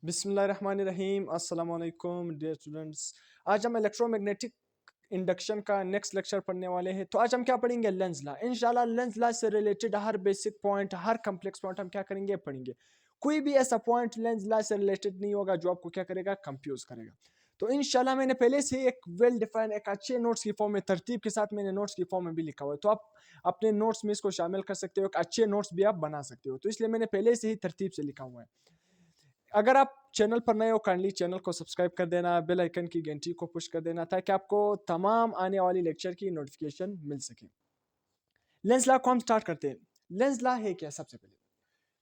बिस्मिल्लाहिर्रहमानिर्रहीम अस्सलाम वालेकुम डियर स्टूडेंट्स। आज हम इलेक्ट्रोमैग्नेटिक इंडक्शन का नेक्स्ट लेक्चर पढ़ने वाले हैं। तो आज हम क्या पढ़ेंगे? Lenz law. इंशाल्लाह लेंस लॉ से रिलेटेड हर बेसिक पॉइंट, हर कम्प्लेक्स पॉइंट हम क्या करेंगे? पढ़ेंगे। कोई भी ऐसा पॉइंट लेंस लॉ से रिलेटेड नहीं होगा जो आपको क्या करेगा? कंफ्यूज करेगा। तो इंशाल्लाह मैंने पहले से एक वेल डिफाइन, एक अच्छे नोट्स की फॉर्म में, तरतीब के साथ मैंने नोट्स की फॉर्म में भी लिखा हुआ है। तो आप अपने नोट्स में इसको शामिल कर सकते हो, एक अच्छे नोट्स भी आप बना सकते हो। तो इसलिए मैंने पहले से ही तरतीब से लिखा हुआ है। अगर आप चैनल पर नए हो, काइंडली चैनल को सब्सक्राइब कर देना, बेल आइकन की घंटी को पुश कर देना ताकि आपको तमाम आने वाली लेक्चर की नोटिफिकेशन मिल सके। लेंस लॉ को हम स्टार्ट करते हैं। लेंस लॉ है क्या? सबसे पहले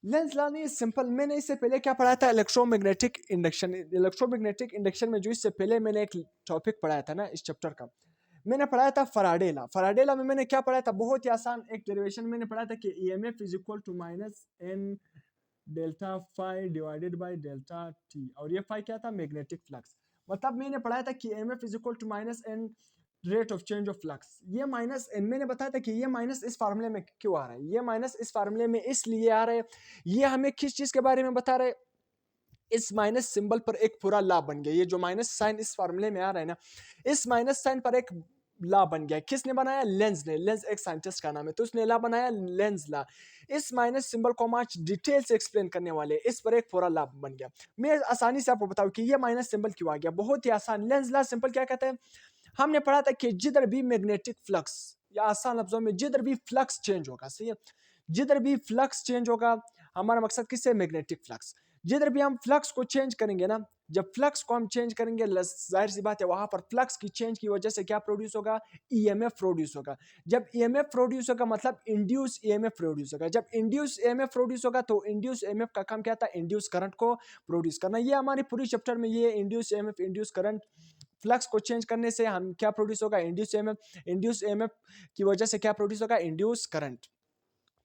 लेंस लॉ नहीं, सिंपल। मैंने इससे पहले क्या पढ़ाया था? Electromagnetic induction. इलेक्ट्रोमैग्नेटिक इंडक्शन में जो इससे पहले मैंने एक टॉपिक पढ़ाया था ना, इस चैप्टर का मैंने पढ़ाया था फराडे लॉ। फराडे लॉ में मैंने क्या पढ़ाया था? बहुत ही आसान एक डेरिवेशन मैंने पढ़ा था कि EMF is equal to minus n delta phi divided by delta t. और ये फाई क्या था? Magnetic flux. मतलब मैंने पढ़ाया था कि M F is equal to minus n rate of change of flux. ये माइनस एन मैंने बताया था कि ये माइनस इस फार्मूले में क्यों आ रहा है? ये माइनस इस फार्मूले में इसलिए आ रहा है। ये हमें किस चीज के बारे में बता रहे हैं? इस माइनस सिंबल पर एक पूरा ला बन गया। ये जो माइनस साइन इस फार्मूले में आ रहा है ना, इस माइनस साइन पर एक ला बन गया। किसने बनाया? लेंस ने। लेंस एक साइंटिस्ट का नाम है, तो उसने ला बनाया, लेंस ला। इस माइनस सिंबल को हम आज डिटेल से एक्सप्लेन करने वाले हैं। इस पर एक पूरा ला बन गया। मैं आसानी से आपको बताऊं कि ये माइनस सिंबल क्यों आ गया। बहुत ही आसान। लेंस ला सिंपल क्या कहते हैं? हमने पढ़ा था कि जिधर भी मैग्नेटिक फ्लक्स, या आसान लफ्जों में जिधर भी फ्लक्स चेंज होगा, सही है, जिधर भी फ्लक्स चेंज होगा, हमारा मकसद किससे? Magnetic flux. जिधर भी हम फ्लक्स को चेंज करेंगे ना, जब फ्लक्स को हम चेंज करेंगे, जाहिर सी बात है वहां पर फ्लक्स की चेंज की वजह से क्या प्रोड्यूस होगा? ईएमएफ प्रोड्यूस होगा। जब ईएमएफ प्रोड्यूस होगा मतलब इंड्यूस ईएमएफ प्रोड्यूस होगा। जब इंड्यूस ईएमएफ प्रोड्यूस होगा तो इंड्यूस ईएमएफ का काम क्या था? इंड्यूस करंट को प्रोड्यूस करना। ये हमारी पूरी चैप्टर में ये induce EMF, induce current, flux को चेंज करने से हम क्या प्रोड्यूस होगा? Induce EMF. इंड्यूस ईएमएफ की वजह से क्या प्रोड्यूस होगा? Induce current.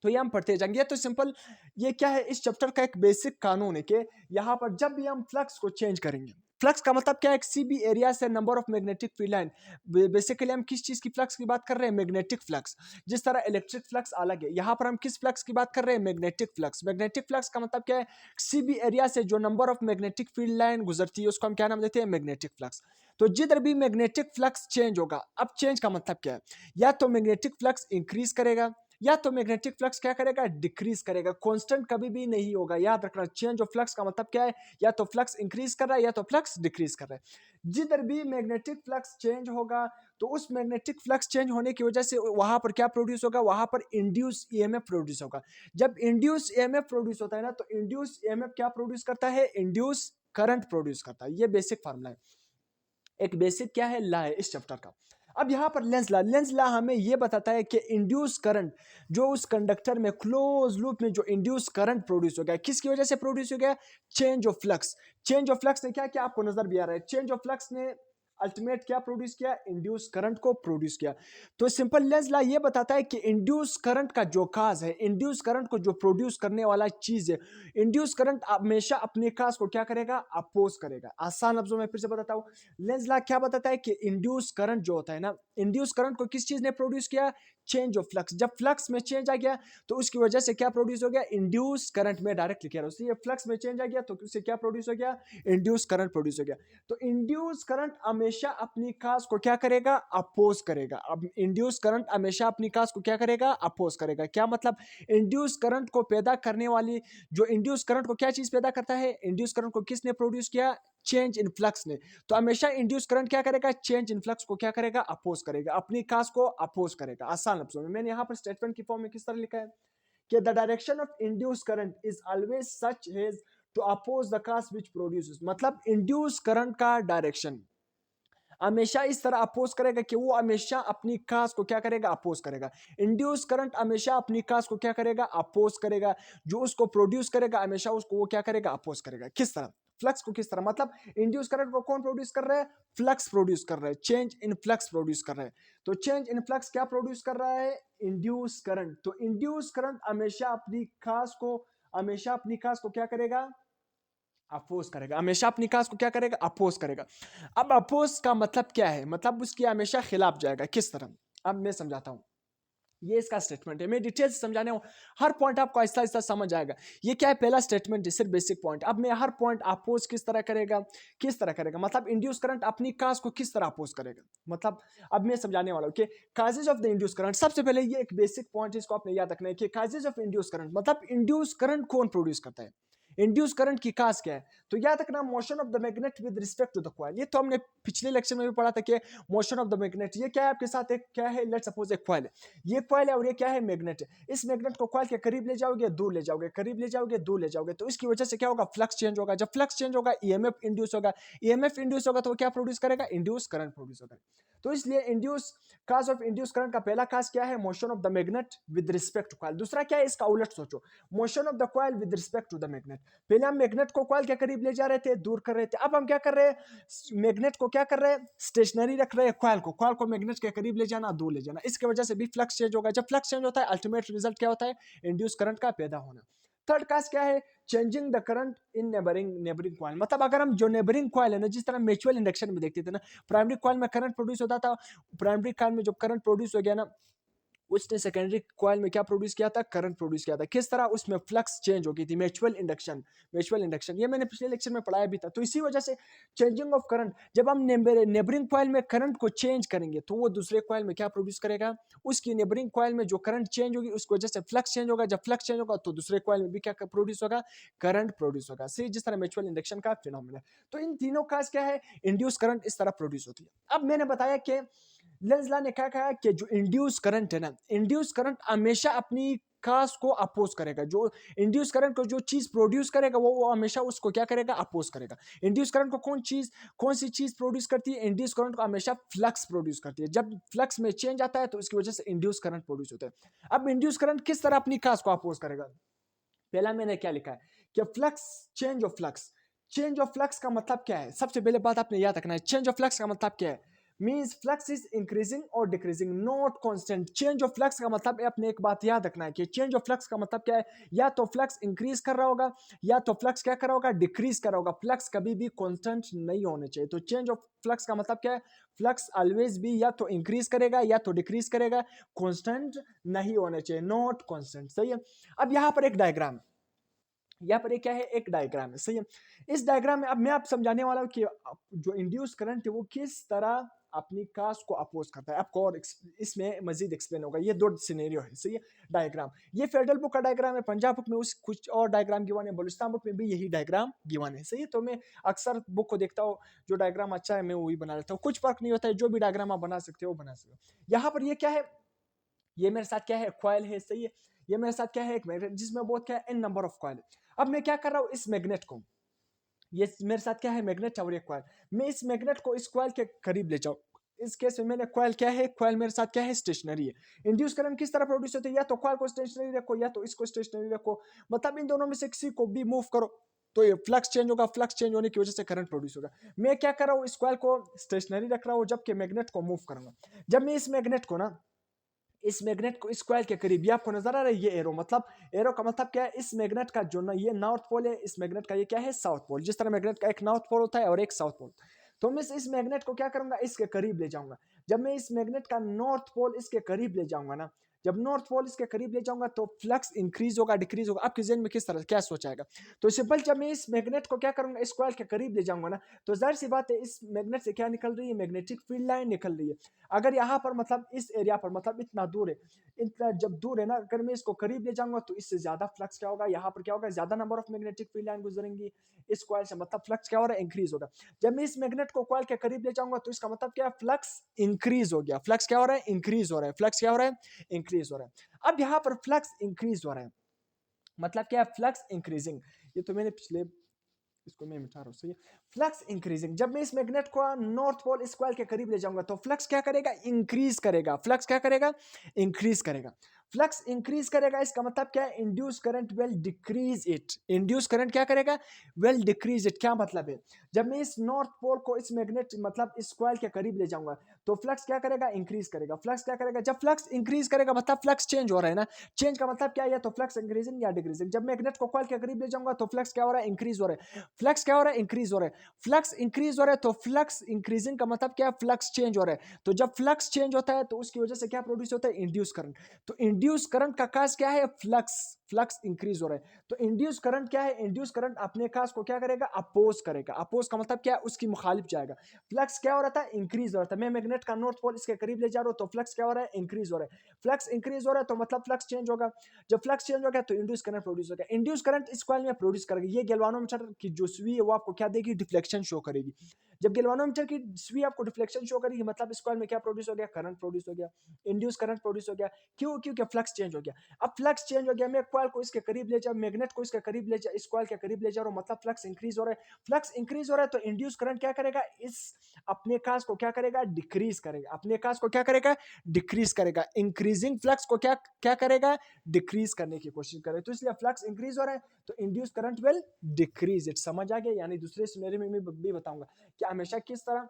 तो ये हम पढ़ते जाएंगे। तो सिंपल ये क्या है? इस चैप्टर का एक बेसिक कानून है कि यहाँ पर जब भी हम फ्लक्स को चेंज करेंगे, फ्लक्स का मतलब क्या है? किसी भी एरिया से number of magnetic field line. Basically हम किस चीज की फ्लक्स की बात कर रहे हैं? Magnetic flux. जिस तरह इलेक्ट्रिक फ्लक्स अलग है, यहाँ पर हम किस फ्लक्स की बात कर रहे हैं? Magnetic flux. मैग्नेटिक फ्लक्स का मतलब क्या है? किसी भी एरिया से जो number of magnetic field line गुजरती है उसको हम क्या नाम देते हैं? Magnetic flux. तो जिधर भी मैग्नेटिक फ्लक्स चेंज होगा, अब चेंज का मतलब क्या है? या तो मैग्नेटिक फ्लक्स इंक्रीज करेगा, या तो मैग्नेटिक फ्लक्स क्या करेगा? डिक्रीज करेगा। कांस्टेंट कभी भी नहीं होगा, याद रखना। चेंज ऑफ फ्लक्स का मतलब क्या है? या तो फ्लक्स इंक्रीज कर रहा है या तो फ्लक्स डिक्रीज कर रहा है। जिधर भी मैग्नेटिक फ्लक्स चेंज होगा तो उस मैग्नेटिक फ्लक्स चेंज होने की वजह से वहां पर क्या प्रोड्यूस होगा? वहां पर इंड्यूस ईएमएफ प्रोड्यूस होगा। जब इंड्यूस ईएमएफ प्रोड्यूस होता है ना, तो इंड्यूस ईएमएफ क्या प्रोड्यूस करता है? इंड्यूस करंट प्रोड्यूस करता है। ये बेसिक फार्मूला है, एक बेसिक क्या है? ला है इस चैप्टर का। अब यहां पर लेंस ला, लेंस ला हमें यह बताता है कि इंड्यूस करंट जो उस कंडक्टर में क्लोज लूप में जो इंड्यूस करंट प्रोड्यूस हो गया, किसकी वजह से प्रोड्यूस हो गया? Change of flux. Change of flux ने क्या किया? आपको नजर भी आ रहा है। चेंज ऑफ फ्लक्स ने अल्टीमेट क्या प्रोड्यूस किया? इंड्यूस करंट को प्रोड्यूस किया। तो सिंपल लेंस ला ये बताता है कि इंड्यूस करंट का जो काज है, इंड्यूस करंट को जो प्रोड्यूस करने वाला चीज है, इंड्यूस करंट हमेशा अपने काज को क्या करेगा? अपोज करेगा। आसान लफ्जों में फिर से बताता हूं, लेंस लॉ क्या बताता है कि इंड्यूस करंट जो होता है ना, इंड्यूस करंट को किस चीज ने प्रोड्यूस किया? Change of flux. जब फ्लक्स में चेंज आ गया तो उसकी वजह से क्या प्रोड्यूस हो गया? Induce current. में डायरेक्ट लिख रहा हूं, इसलिए फ्लक्स में चेंज आ गया तो उससे क्या प्रोड्यूस हो गया? इंड्यूस करंट प्रोड्यूस हो गया। तो इंड्यूस करंट हमेशा अपनी काज को क्या करेगा? अपोज करेगा। अब इंड्यूस करंट हमेशा अपनी काज को क्या करेगा? अपोज करेगा। क्या मतलब? इंड्यूस करंट को पैदा करने वाली, जो इंड्यूस करंट को क्या चीज पैदा करता है? इंड्यूस करंट को किसने प्रोड्यूस किया? चेंज इन फ्लक्स ने। तो हमेशा इंड्यूस करंट क्या करेगा? चेंज इन फ्लक्स को क्या करेगा? अपोज करेगा, अपनी काज को अपोज करेगा। आसान लफ्जों में मैंने यहां पर स्टेटमेंट की फॉर्म में किस तरह लिखा है कि the direction of induce current is always such as to oppose the cause which produces. मतलब इंड्यूस करंट का डायरेक्शन हमेशा इस तरह अपोज करेगा कि वो हमेशा अपनी काज को क्या करेगा? अपोज करेगा। इंड्यूस करंट हमेशा अपनी काज को क्या करेगा? अपोज करेगा। जो उसको प्रोड्यूस करेगा हमेशा उसको वो क्या करेगा? अपोज करेगा। किस तरह? फ्लक्स को किस तरह? मतलब इंड्यूस करंट को कौन प्रोड्यूस कर रहा है? फ्लक्स प्रोड्यूस कर रहा है। चेंज इन फ्लक्स प्रोड्यूस कर रहा है। तो चेंज इन फ्लक्स क्या प्रोड्यूस कर रहा है? Induce current. तो इंड्यूस करंट हमेशा अपनी काज को क्या करेगा? अपोज करेगा। हमेशा अपनी काज को क्या करेगा? अपोज करेगा। अब अपोज का मतलब क्या है? मतलब उसकी हमेशा खिलाफ जाएगा। किस तरह? अब मैं समझाता हूं। ये इसका स्टेटमेंट है। मैं डिटेल से समझाने हूँ, हर पॉइंट आपको आहिस्ता आहिस्ता समझ आएगा। ये क्या है, पहला स्टेटमेंट है, सिर्फ बेसिक पॉइंट। अब मैं हर पॉइंट अपोज किस तरह करेगा, किस तरह करेगा, मतलब इंड्यूस करंट अपनी काज को किस तरह अपोज करेगा, मतलब अब मैं समझाने वाला हूँ कि causes of the induce current. सबसे पहले ये एक बेसिक पॉइंट है, इसको आपने याद रखना है कि काजेज ऑफ इंड्यूस करंट मतलब इंड्यूस करंट कौन प्रोड्यूस करता है, इंड्यूस करंट की काज क्या है। तो याद रखना, motion of the magnet with respect to the coil. ये तो हमने पिछले लेक्चर में भी पढ़ा था कि मोशन ऑफ द मैग्नेट, ये क्या है आपके साथ, एक क्या है, लेट्स सपोज एक कॉइल है, ये कॉइल है और ये क्या है, मैग्नेट है। इस मैग्नेट को कॉइल के करीब ले जाओगे, दूर ले जाओगे, करीब ले जाओगे, दूर ले जाओगे, तो इसकी वजह से क्या होगा, फ्लक्स चेंज होगा। जब फ्लक्स चेंज होगा ईएमएफ इंड्यूस होगा, ईएमएफ इंड्यूस होगा तो वो क्या प्रोड्यूस करेगा, इंड्यूस करंट प्रोड्यूस होगा। तो इसलिए induce cause of induce current का पहला काज क्या है, motion of the magnet with respect to coil. दूसरा क्या है, इसका उलट सोचो, motion of the coil with respect to the magnet. पहले हम मैग्नेट को कॉइल के करीब ले जा रहे थे, दूर कर रहे थे, अब हम क्या कर रहे हैं, मैग्नेट को क्या कर रहे हैं, स्टेशनरी रख रहे हैं, कॉइल को मैग्नेट के करीब ले जाना, दूर ले जाना। इसकी वजह से भी फ्लक्स चेंज होगा। जब फ्लक्स चेंज होता है अल्टीमेट रिजल्ट क्या होता है, इंड्यूस करंट का पैदा होना। थर्ड काज क्या है, changing the current in neighbouring coil. मतलब अगर हम जो नेबरिंग कॉइल है ना, जिस तरह म्यूचुअल इंडक्शन में देखते थे ना, प्राइमरी कॉइल में करंट प्रोड्यूस होता था, प्राइमरी कॉइल में जब करंट प्रोड्यूस हो गया ना, उसने सेकेंडरी कॉइल में क्या प्रोड्यूस किया था, करंट प्रोड्यूस किया था। किस तरह, उसमें फ्लक्स चेंज हो गई थी, म्यूचुअल इंडक्शन। ये मैंने पिछले लेक्चर में पढ़ाया भी था। तो इसी वजह से चेंजिंग ऑफ करंट, जब हम नेबरिंग कॉइल में करंट को चेंज करेंगे तो वो दूसरे कॉइल में क्या प्रोड्यूस करेगा, उसकी नेबरिंग कॉइल में जो करंट चेंज होगी उसकी वजह से फ्लक्स चेंज होगा। जब फ्लक्स चेंज होगा तो दूसरे कॉइल में भी क्या प्रोड्यूस होगा, करंट प्रोड्यूस होगा। सही, जिस तरह म्यूचुअल इंडक्शन का फिनोमेना। तो इन तीनों का क्या है, इंड्यूस करंट इस तरह प्रोड्यूस होती है। अब मैंने बताया कि लेंज लॉ ने क्या कहा कि जो इंड्यूस करंट है ना, इंड्यूस करंट हमेशा अपनी काज को अपोज करेगा। जो इंड्यूस करंट को जो चीज प्रोड्यूस करेगा वो हमेशा उसको क्या करेगा, अपोज करेगा। इंड्यूस करंट को कौन सी चीज प्रोड्यूस करती है, इंड्यूस करंट को हमेशा फ्लक्स प्रोड्यूस करती है। जब फ्लक्स में चेंज आता है तो इसकी वजह से इंड्यूस करंट प्रोड्यूस होता है। अब इंड्यूस करंट किस तरह अपनी काज को अपोज करेगा, पहला मैंने क्या लिखा है कि फ्लक्स, चेंज ऑफ फ्लक्स का मतलब क्या है। सबसे पहले बात आपने याद रखना है, चेंज ऑफ फ्लक्स का मतलब क्या है, मींस फ्लक्स इज इंक्रीजिंग और decreasing, not constant. Change of flux का मतलब है, अपने एक बात याद रखना है कि चेंज ऑफ फ्लक्स का मतलब क्या है, या तो फ्लक्स इंक्रीज कर रहा होगा या तो फ्लक्स क्या कर रहा होगा, डिक्रीज कर रहा होगा। फ्लक्स कभी भी कांस्टेंट नहीं होने चाहिए। तो चेंज ऑफ फ्लक्स का मतलब क्या है, फ्लक्स ऑलवेज भी या तो इंक्रीज करेगा या तो डिक्रीज करेगा, कांस्टेंट नहीं होने चाहिए, नॉट कांस्टेंट। सही है। अब यहाँ पर एक डायग्राम है, यहाँ पर एक क्या है, एक डायग्राम है। सही है। इस डायग्राम में अब मैं आप समझाने वाला हूँ कि जो इंड्यूस करंट है वो किस तरह अपनी काज को अपोज करता है। आपको और इसमें मजीद एक्सप्लेन होगा। ये दो सिनेरियो है। सही है। डायग्राम, ये फेडरल बुक का डायग्राम है, पंजाब बुक में उस कुछ और डायग्राम गिवन है, बलूचिस्तान बुक में भी यही डायग्राम गिवन है। सही है। तो मैं अक्सर बुक को देखता हूँ, जो डायग्राम अच्छा है मैं वही बना लेता हूँ। कुछ फर्क नहीं होता है, जो भी डायग्राम आप बना सकते हो बना सकते हो। यहाँ पर ये क्या है, ये मेरे साथ क्या है, कॉइल है। सही है। ये मेरे साथ क्या है, एक मैग्नेट, जिसमें बहुत क्या है, एन नंबर ऑफ कॉइल। अब मैं क्या कर रहा हूँ, इस मैग्नेट को, ये मेरे साथ क्या है, मैग्नेट और ये कॉइल, मैं इस मैग्नेट को इस कॉइल के करीब ले जाऊं। इस केस में मैंने कॉइल क्या है, कॉइल मेरे साथ क्या है, स्टेशनरी है। इंड्यूस करंट किस तरह प्रोड्यूस होती है, या तो कॉइल को स्टेशनरी रखो या तो इसको स्टेशनरी रखो, मतलब इन दोनों में से किसी को भी मूव करो तो ये फ्लक्स चेंज होगा, फ्लक्स चेंज होने की वजह से करंट प्रोड्यूस होगा। मैं क्या कर रहा हूँ, इस कॉइल को स्टेशनरी रख रहा हूँ, जबकि मैग्नेट को मूव करूंगा। जब मैं इस मैग्नेट को ना, इस मैग्नेट को इस कॉइल के करीब, ये आपको नजर आ रहा है, ये एरो, मतलब एरो का मतलब क्या है, इस मैग्नेट का जो ना ये नॉर्थ पोल है, इस मैग्नेट का ये क्या है, साउथ पोल। जिस तरह मैग्नेट का एक नॉर्थ पोल होता है और एक साउथ पोल, तो मैं इस मैग्नेट को क्या करूंगा, इसके करीब ले जाऊंगा। जब मैं इस मैग्नेट का नॉर्थ पोल इसके करीब ले जाऊंगा ना, जब नॉर्थ पोल इसके करीब ले जाऊंगा तो फ्लक्स इंक्रीज होगा, डिक्रीज होगा। आपके जहन में किस तरह क्या सोचाएगा, तो सिंपल, जब मैं इस मैग्नेट को क्या करूंगा, इस कॉइल के करीब ले जाऊंगा ना, तो जाहिर सी बात है इस मैग्नेट से क्या निकल रही है, मैग्नेटिक फील्ड लाइन निकल रही है। अगर यहाँ पर मतलब इस एरिया पर मतलब इतना दूर है, इतना जब दूर है ना, अगर मैं इसको करीब ले जाऊंगा तो इससे ज्यादा फ्लक्स क्या होगा, यहाँ पर क्या होगा, ज्यादा number of magnetic field line गुजरेंगी इस कॉइल से, मतलब फ्लक्स क्या हो रहा है, इंक्रीज होगा। जब मैं इस मैग्नेट को कॉइल के करीब ले जाऊंगा तो इसका मतलब क्या है, फ्लक्स इंक्रीज हो गया। फ्लक्स क्या हो रहा है, इंक्रीज हो रहा है। फ्लक्स क्या हो रहा है, इंक्रीज हो रहा है। अब यहाँ पर फ्लक्स इंक्रीज हो रहा है, मतलब क्या है, फ्लक्स इंक्रीजिंग। ये तो मैंने पिछले, इसको मैं मिटा रहा हूं। सही है। फ्लक्स इंक्रीजिंग, जब मैं इस मैग्नेट को नॉर्थ पोल इस कॉइल के करीब ले जाऊंगा तो फ्लक्स क्या करेगा, इंक्रीज करेगा। फ्लक्स क्या करेगा, इंक्रीज करेगा। फ्लक्स इंक्रीज करेगा, इसका मतलब क्या है, induce current will decrease it. Induce current क्या करेगा, विल डिक्रीज इट। क्या मतलब है, जब मैं इस नॉर्थ पोल को इस मैग्नेट मतलब इस कॉइल के करीब ले जाऊंगा तो फ्लक्स क्या करेगा, इंक्रीज करेगा। फ्लक्स क्या करेगा, जब फ्लक्स इंक्रीज करेगा मतलब फ्लक्स चेंज हो रहा है ना, चेंज का मतलब क्या है, तो फ्लक्स इंक्रीजिंग या डिक्रीजिंग। जब मैग्नेट को कॉइल के करीब ले जाऊंगा तो फ्लक्स क्या हो रहा है, इंक्रीज हो रहा है। फ्लक्स क्या हो रहा है, इंक्रीज हो रहा है। फ्लक्स इंक्रीज हो रहा है तो फ्लक्स इंक्रीजिंग का मतलब क्या है, फ्लक्स चेंज हो रहा है। तो जब फ्लक्स चेंज होता है तो उसकी वजह से क्या प्रोड्यूस होता है, इंड्यूस करंट। तो इंड्यूस करंट का काज क्या है, फ्लक्स। फ्लक्स इंक्रीज हो रहा है तो इंड्यूस करंट क्या है, इंड्यूस करंट अपने काज को क्या करेगा, अपोज करेगा। अपोज का मतलब क्या है, उसकी मुखालिफ जाएगा। फ्लक्स क्या हो रहा था, इंक्रीज हो रहा था। मैं मैग्नेट का नॉर्थ पोल इसके करीब ले जा रहा हूं तो फ्लक्स क्या हो रहा है, इंक्रीज हो रहा है। फ्लक्स इंक्रीज हो रहा है तो मतलब फ्लक्स चेंज होगा। जब फ्लक्स चेंज होगा तो इंड्यूस करंट प्रोड्यूस होगा। इंड्यूस करंट इस कॉइल में प्रोड्यूस करेगी। ये गैल्वानोमीटर की जो सुई है वो आपको क्या देगी, डिफ्लेक्शन शो करेगी। जब गैल्वानोमीटर की सुई आपको डिफ्लेक्शन शो करेगी मतलब इस कॉइल में क्या प्रोड्यूस हो गया, करंट प्रोड्यूस हो गया, इंड्यूस करंट प्रोड्यूस हो गया। क्यों, क्योंकि फ्लक्स चेंज हो गया। अब फ्लक्स चेंज हो गया, मैं कॉइल को इसके करीब ले जा, मैग्नेट को इसके करीब ले जा, इस कॉइल के करीब ले जा रहा हूं मतलब फ्लक्स इंक्रीज हो रहा है। फ्लक्स इंक्रीज हो रहा है तो इंड्यूस करंट क्या करेगा, इस अपने काज को क्या करेगा, डिक्रीज करेगा। अपने काज को क्या करेगा, डिक्रीज करेगा। इंक्रीजिंग फ्लक्स को क्या क्या करेगा, डिक्रीज करने की कोशिश करेगा। तो इसलिए फ्लक्स इंक्रीज हो रहा है तो induce current will decrease it. समझ आ गया। यानी दूसरे सिनेरियो में भी बताऊंगा कि हमेशा किस तरह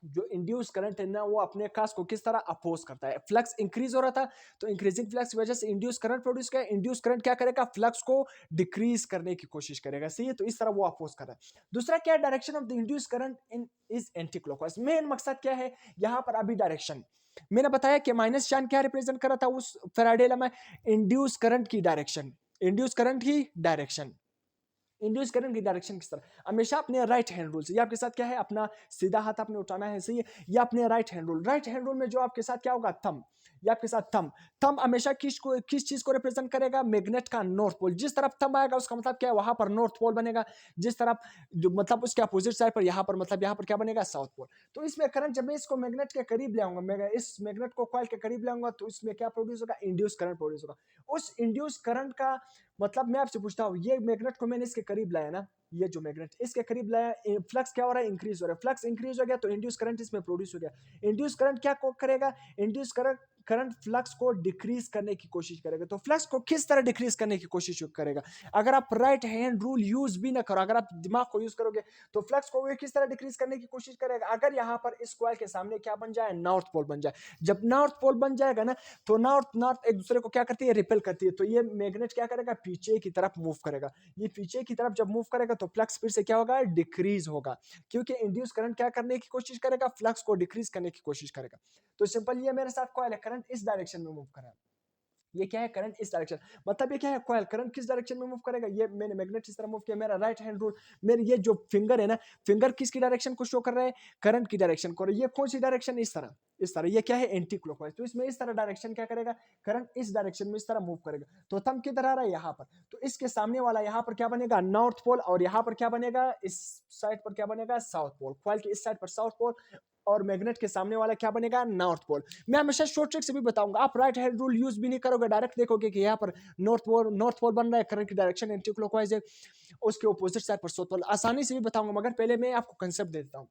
जो इंड्यूस करंट है ना वो अपने काज को किस तरह अपोज करता है। फ्लक्स इंक्रीज हो रहा था तो इंक्रीजिंग फ्लक्स की वजह से इंड्यूस करंट प्रोड्यूस किया। इंड्यूस करंट क्या करेगा, फ्लक्स को डिक्रीज करने की कोशिश करेगा। सही है, तो इस तरह वो अपोज कर रहा है। दूसरा क्या है, direction of the induce current in is anti clockwise. Main मकसद क्या है यहां पर, अभी डायरेक्शन मैंने बताया कि माइनस चार्ज क्या रिप्रेजेंट कर रहा था उस फैराडे लॉ में, इंड्यूस करंट की डायरेक्शन। इंड्यूस करंट की डायरेक्शन, इंड्यूस करंट की डायरेक्शन किस तरह, हमेशा अपने राइट हैंड रूल से। ये आपके साथ क्या है, अपना सीधा हाथ आपने उठाना है। सही है, ये अपने right hand rule. Right hand rule में जो आपके साथ क्या होगा, थंब। ये आपके साथ थंब। थंब हमेशा किस चीज को रिप्रेजेंट करेगा, मैग्नेट का नॉर्थ पोल। जिस तरफ थंब आएगा उसका मतलब क्या है, वहां पर नॉर्थ पोल बनेगा। जिस तरफ जो मतलब उसके अपोजिट साइड पर यहां पर मतलब यहां पर क्या बनेगा, साउथ पोल। तो इसमें करंट जब मैं इसको मैग्नेट के करीब ले आऊंगा, मैं इस मैग्नेट को कॉइल के करीब ले आऊंगा तो इसमें क्या प्रोड्यूस होगा, इंड्यूस करंट प्रोड्यूस होगा। उस इंड्यूस करंट का मतलब मैं आपसे पूछता हूं, ये मैग्नेट को मैंने इसके करीब लाया ना, ये जो मैग्नेट इसके करीब लाया, फ्लक्स क्या हो रहा है, इंक्रीज हो रहा है। फ्लक्स इंक्रीज हो गया तो इंड्यूस करंट इसमें प्रोड्यूस हो गया। इंड्यूस करंट क्या करेगा, इंड्यूस करंट करंट फ्लक्स को डिक्रीज करने की कोशिश करेगा। तो फ्लक्स को किस तरह डिक्रीज करने की कोशिश करेगा, अगर आप राइट हैंड रूल यूज भी ना करो, अगर आप दिमाग को यूज करोगे तो फ्लक्स को वो किस तरह डिक्रीज करने की कोशिश करेगा। अगर यहाँ पर इस कॉइल के सामने क्या बन जाए, नॉर्थ पोल बन जाए। जब नॉर्थ पोल बन जाएगा ना तो नॉर्थ नॉर्थ एक दूसरे को क्या करती है, रिपेल करती है। तो ये मैग्नेट क्या करेगा, पीछे की तरफ मूव करेगा। ये पीछे की तरफ जब मूव करेगा तो फ्लक्स फिर से क्या होगा, डिक्रीज होगा। क्योंकि इंड्यूस करंट क्या करने की कोशिश करेगा, फ्लक्स को डिक्रीज करने की कोशिश करेगा। तो सिंपल ये मेरे साथ कॉइल है, करंट इस डायरेक्शन में मूव कर रहा है। ये क्या है, करंट इस डायरेक्शन, मतलब ये क्या है, कॉइल करंट किस डायरेक्शन में मूव करेगा, ये मैंने मैग्नेट इस तरह मूव किया, मेरा राइट हैंड रूल, मेरे ये जो फिंगर है ना, फिंगर किसकी डायरेक्शन को शो कर रहा है, करंट की डायरेक्शन को। ये कौन सी डायरेक्शन, इस तरह, इस तरह। ये क्या है, एंटी क्लॉकवाइज। तो इसमें इस तरह डायरेक्शन क्या करेगा, करंट इस डायरेक्शन में इस तरह मूव करेगा। तो थंब किधर आ रहा है, यहाँ पर। तो इसके सामने वाला यहाँ पर क्या बनेगा, नॉर्थ पोल, और यहाँ पर क्या बनेगा, इस साइड पर क्या बनेगा, साउथ पोल। कॉइल के इस साइड पर साउथ पोल और मैग्नेट के सामने वाला क्या बनेगा, नॉर्थ पोल। मैं हमेशा शॉर्ट ट्रिक से भी बताऊंगा, आप राइट हैंड रूल यूज भी नहीं करोगे, डायरेक्ट देखोगे कि यहाँ पर नॉर्थ पोल बन रहा है, करंट की डायरेक्शन एंटी क्लॉकवाइज है, उसके ऑपोजिट साइड पर साउथ पोल। आसानी से भी बताऊंगा, मगर पहले मैं आपको कंसेप्ट दे देता हूँ।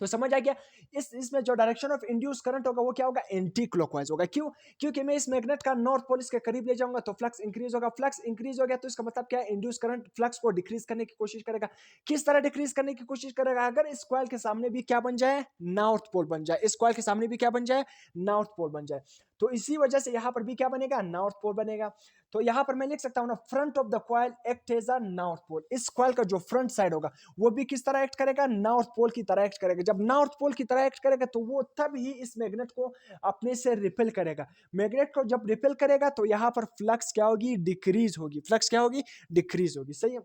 तो समझ आ गया, इसमें जो डायरेक्शन ऑफ इंड्यूस करंट होगा वो क्या होगा, एंटी क्लॉकवाइज होगा। क्यों, क्योंकि मैं इस मैग्नेट का नॉर्थ पोल इसके करीब ले जाऊंगा तो फ्लक्स इंक्रीज होगा। फ्लक्स इंक्रीज हो गया तो इसका मतलब क्या है, इंड्यूस करंट फ्लक्स को डिक्रीज करने की कोशिश करेगा। किस तरह डिक्रीज करने की कोशिश करेगा, अगर इस कॉइल के सामने भी क्या बन जाए, नॉर्थ पोल बन जाए। इस कॉइल के सामने भी क्या बन जाए, नॉर्थ पोल बन जाए। तो इसी वजह से यहां पर भी क्या बनेगा, नॉर्थ पोल बनेगा। तो यहां पर मैं लिख सकता हूं ना, front of the coil act as a north pole. इस कॉइल का जो फ्रंट साइड होगा वो भी किस तरह एक्ट करेगा, नॉर्थ पोल की तरह एक्ट करेगा। जब नॉर्थ पोल की तरह एक्ट करेगा तो वो तब ही इस मैग्नेट को अपने से रिपेल करेगा। मैग्नेट को जब रिपेल करेगा तो यहां पर फ्लक्स क्या होगी, डिक्रीज होगी। फ्लक्स क्या होगी, डिक्रीज होगी। सही है।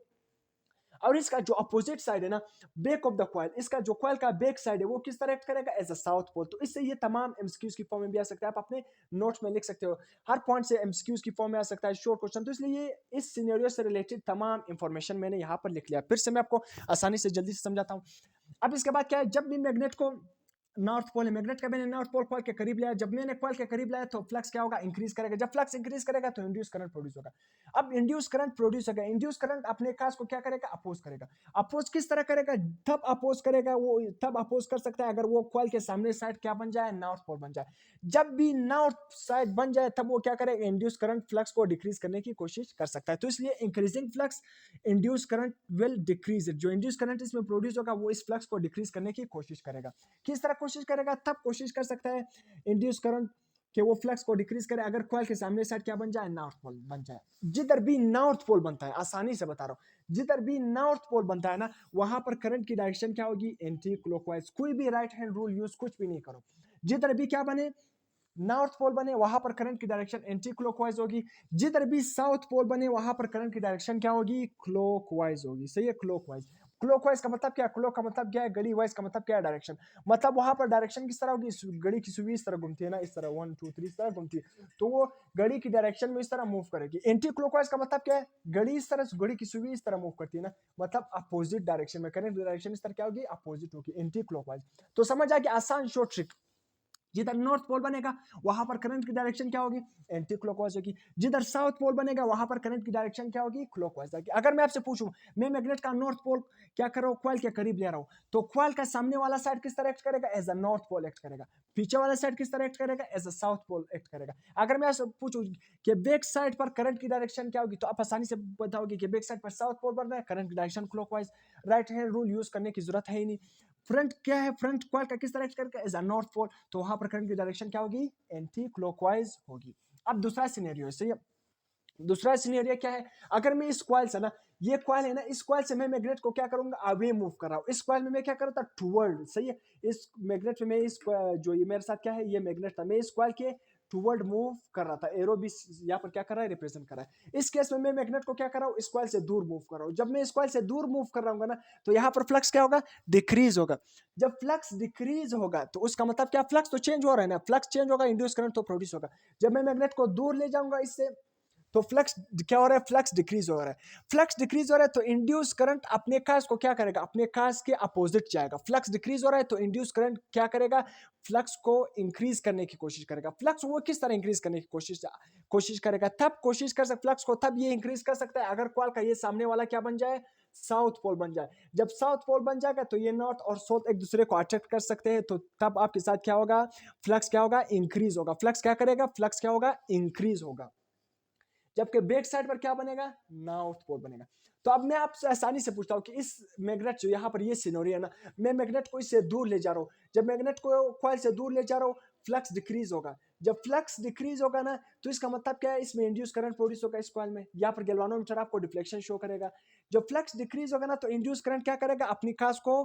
और इसका जो अपोजिट साइड है ना, बैक ऑफ द कॉइल, इसका जो कॉइल का बैक साइड है वो किस तरह एक्ट करेगा, एज अ साउथ पोल। तो इससे ये तमाम एमसीक्यूज की फॉर्म में भी आ सकता है, आप अपने नोट्स में लिख सकते हो। हर पॉइंट से एमसीक्यूज की फॉर्म में आ सकता है, शॉर्ट क्वेश्चन। तो इसलिए ये इस सिनेरियो से रिलेटेड तमाम इंफॉर्मेशन मैंने यहाँ पर लिख लिया। फिर से मैं आपको आसानी से जल्दी से समझाता हूँ। अब इसके बाद क्या है, जब भी मैग्नेट को नॉर्थ पोल है, मैग्नेट का मैंने नॉर्थ पोल कॉइल के करीब लाया, जब मैंने कॉइल के करीब लाया तो फ्लक्स क्या होगा, इंक्रीज करेगा। जब फ्लक्स इंक्रीज करेगा तो इंड्यूस करंट प्रोड्यूस होगा। अब इंड्यूस करंट प्रोड्यूस होगा, इंड्यूस करंट अपने काज को क्या करेगा, अपोज करेगा। अपोज किस तरह करेगा, तब अपोज करेगा, वो तब अपोज कर सकता है अगर वो कॉइल के सामने साइड क्या बन जाए, नॉर्थ पोल बन जाए। जब भी नॉर्थ साइड बन जाए तब वो क्या करेगा, इंड्यूस करंट फ्लक्स को डिक्रीज करने की कोशिश कर सकता है। तो इसलिए increasing flux induce current will decrease it. जो इंड्यूस करंट इसमें प्रोड्यूस होगा वो इस फ्लक्स को डिक्रीज करने की कोशिश करेगा। किस तरह कोशिश करेगा, तब कोशिश कर सकता है इंड्यूस करंट कि वो फ्लक्स को डिक्रीज करे अगर कॉइल के सामने साइड क्या बन जाए, नॉर्थ पोल बन जाए। जिधर भी नॉर्थ पोल बनता है, आसानी से बता रहा हूं, जिधर भी नॉर्थ पोल बनता है ना, वहां पर करंट की डायरेक्शन क्या होगी, एंटी क्लॉकवाइज। कोई भी राइट हैंड रूल यूज कुछ भी नहीं करो, जिधर भी क्या बने, नॉर्थ पोल बने, वहां पर करंट की डायरेक्शन एंटी क्लॉकवाइज होगी। जिधर भी साउथ पोल बने, वहां पर करंट की डायरेक्शन क्या होगी, क्लॉकवाइज होगी। सही है, क्लॉकवाइज। क्लॉकवाइज का मतलब क्या है, क्लॉक का मतलब क्या है, घड़ी, वाइज का मतलब क्या है, डायरेक्शन। मतलब वहां पर डायरेक्शन किस तरह होगी, घड़ी की सुई इस तरह घूमती है ना, इस तरह 1 2 3 इस तरह घूमती है, तो वो घड़ी की डायरेक्शन में इस तरह मूव करेगी। एंटी क्लॉकवाइज का मतलब क्या है, घड़ी इस तरह, घड़ी की सुई इस तरह मूव करती है ना, मतलब अपोजिट डायरेक्शन में, करंट डायरेक्शन इस तरह क्या होगी, अपोजिट होगी, एंटी क्लॉकवाइज। तो समझ आ गया, आसान शॉर्ट ट्रिक। जिधर नॉर्थ पोल बनेगा वहां पर करंट की डायरेक्शन क्या होगी, एंटी क्लॉकवाइज होगी। जिधर साउथ पोल बनेगा वहां पर करंट की डायरेक्शन क्या होगी, क्लॉकवाइज होगी। अगर मैं आपसे पूछूं, मैं मैग्नेट का नॉर्थ पोल क्या कर रहा हूं, कॉइल के करीब ले रहा हूं, तो कॉइल का सामने वाला साइड किस तरह एक्ट करेगा, as a north pole act करेगा। पीछे वाला साइड किस तरह एक्ट करेगा, as a south pole act करेगा। अगर मैं आपसे पूछूं कि बैक साइड पर करंट की डायरेक्शन क्या होगी, तो आप आसानी से बताओगे कि बैक साइड पर साउथ पोल बन रहा है, करंट की direction clockwise. Right hand rule use करने की जरूरत है ही नहीं। फ्रंट क्या है, फ्रंट कॉइल का किस तरह एक्ट करेगा, एज अ नॉर्थ पोल, तो वहां पर करंट की डायरेक्शन क्या होगी, एंटी क्लॉकवाइज होगी। अब दूसरा सिनेरियो है, सही है। दूसरा सिनेरियो क्या है, अगर मैं इस कॉइल से ना, ये कॉइल है ना, इस कॉइल से मैं मैग्नेट को क्या करूंगा, अवे मूव कर रहा हूं। इस कॉइल में मैं क्या कर रहा था, टुवर्ड, सही है। इस मैग्नेट में मैं इस जो ये मेरे साथ क्या है, ये मैग्नेट था, मैं इस कॉइल के टुवर्ड मूव कर रहा था। एरो भी यहाँ पर क्या कर रहा है, रिप्रेजेंट कर रहा है। इस केस में मैं मैग्नेट को क्या कर रहा हूँ, इस कॉइल से दूर मूव कर रहा हूँ। जब मैं इस कॉइल से दूर मूव कर रहा हूँ ना, तो यहाँ पर फ्लक्स क्या होगा, डिक्रीज होगा। जब फ्लक्स डिक्रीज होगा तो उसका मतलब क्या, फ्लक्स तो चेंज हो रहा है ना, फ्लक्स चेंज होगा, इंड्यूस करंट तो प्रोड्यूस होगा। जब मैं मैग्नेट को दूर ले जाऊंगा इससे, तो फ्लक्स क्या हो रहा है, फ्लक्स डिक्रीज हो रहा है। फ्लक्स डिक्रीज हो रहा है तो इंड्यूस करंट अपने काज को क्या करेगा, अपने काज के अपोजिट जाएगा। फ्लक्स डिक्रीज हो रहा है तो इंड्यूस करंट क्या करेगा, फ्लक्स को इंक्रीज करने की कोशिश करेगा। फ्लक्स वो किस तरह इंक्रीज करने की कोशिश करेगा, तब कोशिश कर सकता, फ्लक्स को तब ये इंक्रीज कर सकता है अगर कॉइल का ये सामने वाला क्या बन जाए, साउथ पोल बन जाए। जब साउथ पोल बन जाएगा तो ये नॉर्थ और साउथ एक दूसरे को अट्रैक्ट कर सकते हैं, तो तब आपके साथ क्या होगा, फ्लक्स क्या होगा, इंक्रीज होगा। फ्लक्स क्या करेगा, फ्लक्स क्या होगा, इंक्रीज होगा। जबकि बैक साइड पर क्या बनेगा, नॉर्थ पोल बनेगा। तो अब मैं आपसे आसानी से पूछता हूँ कि इस मैग्नेट जो यहाँ पर ये सिनोरी है ना, मैं मैग्नेट को इससे दूर ले जा रहा हूँ। जब मैग्नेट को कॉइल से दूर ले जा रहा हूँ, फ्लक्स डिक्रीज होगा। जब फ्लक्स डिक्रीज होगा ना, तो इसका मतलब क्या है, इसमें इंड्यूस करंट प्रोड्यूस होगा इस कॉइल में। यहाँ पर गैल्वानोमीटर आपको डिफ्लेक्शन शो करेगा। जब फ्लक्स डिक्रीज होगा ना, तो इंड्यूस करंट क्या करेगा, अपनी काज को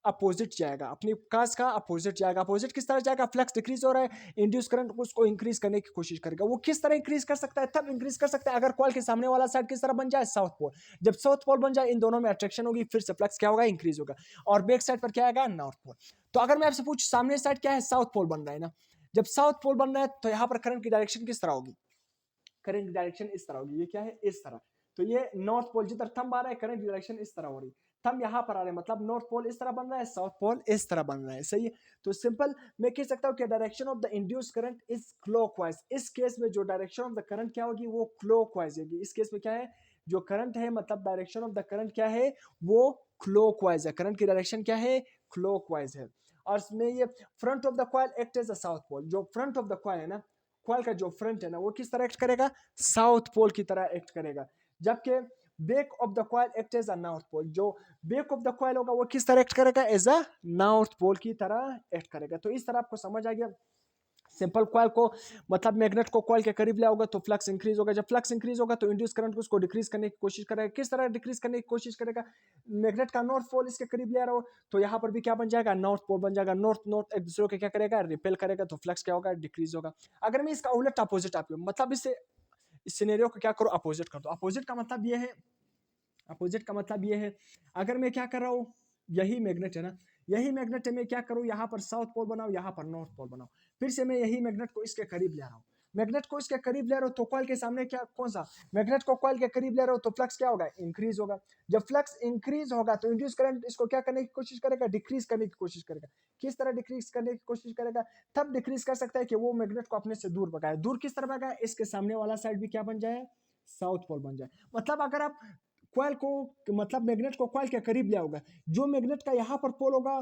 अपोजिट जाएगा, अपनी काज का अपोजिट जाएगा। अपोजिट किस तरह जाएगा, फ्लक्स डिक्रीज हो रहा है, इंड्यूस करंट उसको इंक्रीज करने की कोशिश करेगा। वो किस तरह इंक्रीज कर सकता है, तब इंक्रीज कर सकता है अगर कॉइल के सामने वाला साइड किस तरह बन जाए, साउथ पोल। जब साउथ पोल बन जाए, इन दोनों में अट्रैक्शन होगी, फिर से फ्लक्स क्या होगा, इंक्रीज होगा। और बैक साइड पर क्या आएगा, नॉर्थ पोल। तो अगर मैं आपसे पूछ, सामने साइड क्या है, साउथ पोल बन रहा है ना, जब साउथ पोल बन रहा है तो यहाँ पर करंट की डायरेक्शन किस तरह होगी, करंट की डायरेक्शन इस तरह होगी। ये क्या है, इस तरह। तो ये नॉर्थ पोल जिधर थंब आ रहा है, करंट की डायरेक्शन इस तरह हो रही, थंब यहाँ पर आ रहे हैं, मतलब नॉर्थ पोल इस तरह बन रहा है, साउथ पोल इस तरह बन रहा है। सही है। तो सिंपल मैं कह सकता हूँ कि direction of the induce current is clockwise. इस केस में जो डायरेक्शन ऑफ द करंट क्या होगी, वो क्लॉकवाइज होगी। इस केस में क्या है, जो करंट है, मतलब डायरेक्शन ऑफ द करंट क्या है, वो क्लॉकवाइज है। करंट की डायरेक्शन क्या है, क्लॉकवाइज है। और इसमें ये front of the coil act as a south pole. जो फ्रंट ऑफ द कॉइल है ना, कॉइल का जो फ्रंट है ना, वो किस तरह एक्ट करेगा, साउथ पोल की तरह एक्ट करेगा। जबकि back of the coil act as a north pole. जो बैक ऑफ द कॉइल होगा वो किस तरह एक्ट करेगा, एज अ नॉर्थ पोल की तरह एक्ट करेगा। तो इस तरह आपको समझ आ गया। सिंपल कॉइल को, मतलब मैग्नेट को कॉइल के करीब ले आओगे तो फ्लक्स इंक्रीज होगा। जब फ्लक्स इंक्रीज होगा तो इंड्यूस करंट को उसको डिक्रीज करने की कोशिश करेगा। किस तरह डिक्रीज करने की कोशिश करेगा, मैग्नेट का नॉर्थ पोल इसके करीब ले आ रहा हो तो यहाँ पर भी क्या बन जाएगा, नॉर्थ पोल बन जाएगा। नॉर्थ नॉर्थ एक दूसरे को क्या करेगा, रिपेल करेगा, तो फ्लक्स क्या होगा, डिक्रीज होगा। अगर मैं इसका उलट अपोजिट आपको, मतलब इस सिनेरियो को क्या करो, अपोजिट कर दो। अपोजिट का मतलब ये है, अपोजिट का मतलब ये है, अगर मैं क्या कर रहा हूँ, यही मैग्नेट है ना, यही मैग्नेट है, मैं क्या करूँ, यहाँ पर साउथ पोल बनाऊँ, यहाँ पर नॉर्थ पोल बनाऊँ। फिर से मैं यही मैग्नेट को इसके करीब ले रहा हूँ, मैग्नेट को इसके करीब ले रहा हूँ, तो कॉइल के सामने क्या, कौन सा मैग्नेट को कॉइल के करीब ले रहा हूँ, तो फ्लक्स क्या होगा, इंक्रीज होगा। जब फ्लक्स इंक्रीज होगा तो इंड्यूस करंट इसको क्या करने की कोशिश करेगा, डिक्रीज करने की कोशिश करेगा। किस तरह डिक्रीज करने की कोशिश करेगा, तब डिक्रीज कर सकता है कि वो मैग्नेट को अपने से दूर भगाए। दूर किस तरह भगाए, इसके सामने वाला साइड भी क्या बन जाए, साउथ पोल बन जाए। मतलब अगर आप कॉइल को, मतलब मैग्नेट को कॉइल के करीब ले आओगे, जो मैग्नेट का यहाँ पर पोल होगा,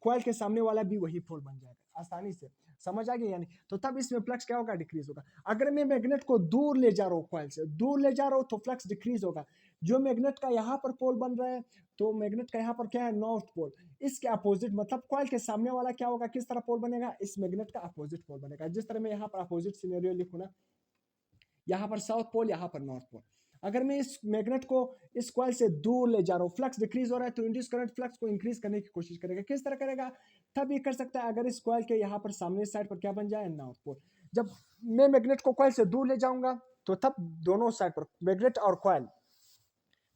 कॉइल के सामने वाला भी वही पोल बन जाएगा आसानी से। समझ आ गया यानी, तो तब इसमें फ्लक्स क्या होगा, डिक्रीज होगा। अगर मैं मैग्नेट को दूर ले जा रहा हूँ, कॉइल से दूर ले जा रहा हूँ, तो फ्लक्स डिक्रीज होगा। जो मैग्नेट का यहाँ पर पोल बन रहा है, तो मैग्नेट का यहाँ पर क्या है, नॉर्थ पोल, इसके अपोजिट मतलब कॉइल के सामने वाला क्या होगा, किस तरह पोल बनेगा, इस मैग्नेट का अपोजिट पोल बनेगा। जिस तरह मैं यहाँ पर अपोजिट सिनेरियो लिखूँ ना, यहाँ पर साउथ पोल, यहाँ पर नॉर्थ पोल। अगर मैं इस मैग्नेट को इस कॉइल से दूर ले जा रहा हूँ, फ्लक्स डिक्रीज हो रहा है, तो इंड्यूस करंट फ्लक्स को इंक्रीज करने की कोशिश करेगा। किस तरह करेगा, तब ये कर सकता है अगर इस कॉइल के यहाँ पर सामने साइड पर क्या बन जाए, नॉर्थ पोल। जब मैं मैग्नेट को कॉइल से दूर ले जाऊंगा, तो तब दोनों साइड पर मैग्नेट और कॉइल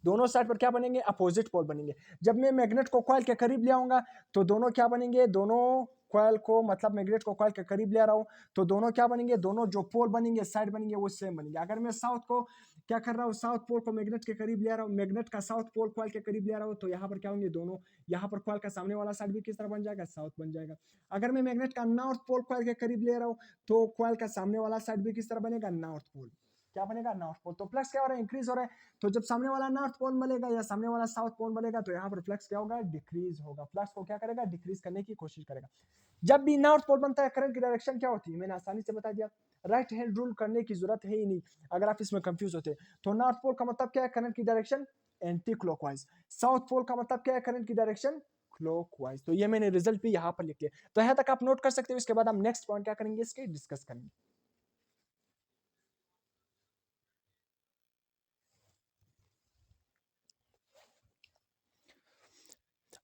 दोनों साइड पर क्या बनेंगे, अपोजिट पोल बनेंगे। जब मैं मैग्नेट को कॉइल के करीब ले आऊंगा, तो दोनों क्या बनेंगे, दोनों कॉइल को मतलब मैग्नेट को कॉइल के करीब ले आ रहा हूं, तो दोनों क्या बनेंगे, दोनों जो पोल बनेंगे, साइड बनेंगे, वो सेम बनेंगे। अगर मैं साउथ को क्या कर रहा हूँ, साउथ पोल को मैग्नेट के करीब ले आ रहा हूँ, मैग्नेट का साउथ पोल कॉइल के करीब ले आ रहा हूँ, तो यहाँ पर क्या होंगे, दोनों यहाँ पर कॉइल का सामने वाला साइड भी किस तरह बन जाएगा, साउथ बन जाएगा। अगर मैं मैग्नेट का नॉर्थ पोल कॉइल के करीब ले रहा हूँ, तो कॉइल का सामने वाला साइड भी किस तरह बनेगा, नॉर्थ पोल। क्या बनेगा, नॉर्थ पोल। तो फ्लक्स क्या हो रहा है, इंक्रीज हो रहा है। तो जब सामने वाला नॉर्थ पोल बनेगा या सामने वाला साउथ पोल बनेगा, तो यहाँ पर फ्लक्स क्या होगा, डिक्रीज होगा। फ्लक्स को क्या करेगा, डिक्रीज करने की कोशिश करेगा। जब भी नॉर्थ पोल बनता है, करंट की डायरेक्शन क्या होती है, मैंने आसानी से बता दिया, राइट हैंड रूल करने की जरूरत है ही नहीं अगर आप इसमें कंफ्यूज होते। तो नॉर्थ पोल का मतलब क्या है, करंट की direction anti clockwise. South pole का मतलब क्या है, करंट की डायरेक्शन क्लॉकवाइज। तो ये मैंने रिजल्ट भी यहाँ पर लिख लिया, तो यहाँ तक आप नोट कर सकते हो। इसके बाद हम नेक्स्ट पॉइंट क्या करेंगे, इसके डिस्कस करेंगे।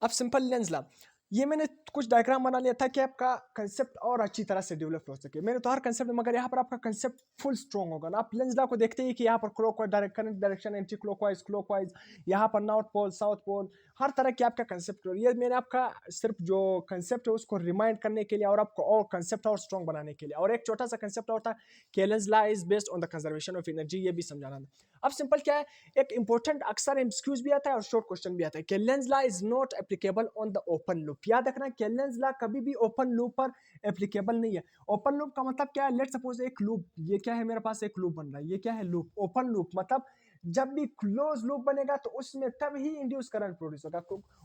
अब सिंपल लेंस ला, ये मैंने कुछ डायग्राम बना लिया था कि आपका कंसेप्ट और अच्छी तरह से डेवलप हो सके। मैंने तो हर कंसेप्ट, मगर यहाँ पर आपका कंसेप्ट फुल स्ट्रॉन्ग होगा ना। आप लेंस ला को देखते ही कि यहाँ पर clockwise current direction, anti clockwise, यहाँ पर नॉर्थ पोल, साउथ पोल, हर तरह की आपका कंसेप्ट। ये मैंने आपका सिर्फ जो कंसेप्ट है उसको रिमाइंड करने के लिए और आपको और कंसेप्ट और स्ट्रॉन्ग बनाने के लिए। और एक छोटा सा कंसेप्ट और था कि Lenz law is based on the conservation of energy, ये भी समझाना था। अब सिंपल क्या है, एक इंपॉर्टेंट अक्सर एमसीक्यूज भी आता है और शॉर्ट क्वेश्चन भी आता है कि Lenz law is not applicable on the open loop. याद रखना कि लेंस लॉ कभी भी ओपन लूप पर एप्लीकेबल नहीं है। ओपन लूप का मतलब क्या है, लेट सपोज एक लूप, ये क्या है, मेरे पास एक लूप बन रहा है, ये क्या है, लूप। ओपन लूप मतलब जब भी क्लोज लूप बनेगा तो उसमें तब ही इंड्यूस करंट प्रोड्यूस होगा।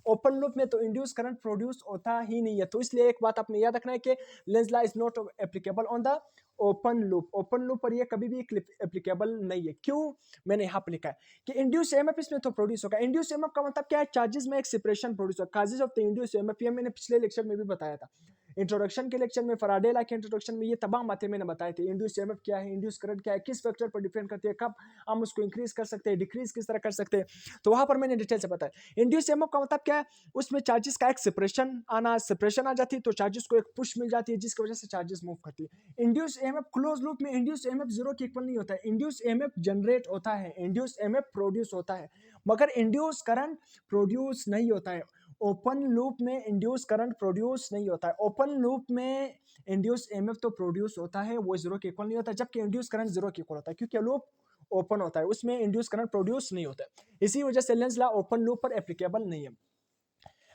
ओपन लूप में तो इंड्यूस करंट प्रोड्यूस होता ही नहीं है। तो इसलिए एक बात आपने याद रखना है कि Lenz law is not applicable on the open loop. Open loop पर ये कभी भी एप्लीकेबल नहीं है। क्यों, मैंने यहाँ पर लिखा है कि इंड्यूस एमएफ इसमें तो प्रोड्यूस होगा। इंड्यूस एमएफ का मतलब क्या है, चार्जेस में एक सेपरेशन प्रोड्यूस होगा, causes of the induce MF. ये मैंने पिछले लेक्चर में भी बताया था, इंट्रोडक्शन के लेक्चर में, फैराडे लॉ के इंट्रोडक्शन में, ये तमाम बातें मैंने बताई थी। इंड्यूस एमएफ क्या है, इंड्यूस करंट क्या है, किस फैक्टर पर डिपेंड करती है, कब हम उसको इंक्रीज कर सकते हैं, डिक्रीज किस तरह कर सकते हैं, तो वहां पर मैंने डिटेल से बताया। इंड्यूस एमएफ का मतलब क्या है, उसमें चार्जेस का एक सेपरेशन आ जाती है, तो चार्जेस को एक पुश मिल जाती है जिसकी वजह से चार्जेस मूव करती है। इंड्यूस एमएफ क्लोज लूप में इंड्यूस एमएफ जीरो के इक्वल नहीं होता है। इंड्यूस एमएफ जनरेट होता है, इंड्यूस एमएफ प्रोड्यूस होता है, मगर इंड्यूस करंट प्रोड्यूस नहीं होता है। ओपन लूप में इंड्यूस करंट प्रोड्यूस नहीं होता है। ओपन लूप में इंड्यूस एमएफ तो प्रोड्यूस होता है, वो जीरो के इक्वल नहीं होता, जबकि इंड्यूस करंट जीरो के इक्वल होता है, क्योंकि लूप ओपन होता है, उसमें इंड्यूस करंट प्रोड्यूस नहीं होता है। इसी वजह से लेंस लॉ ओपन लूप पर एप्लीकेबल नहीं है।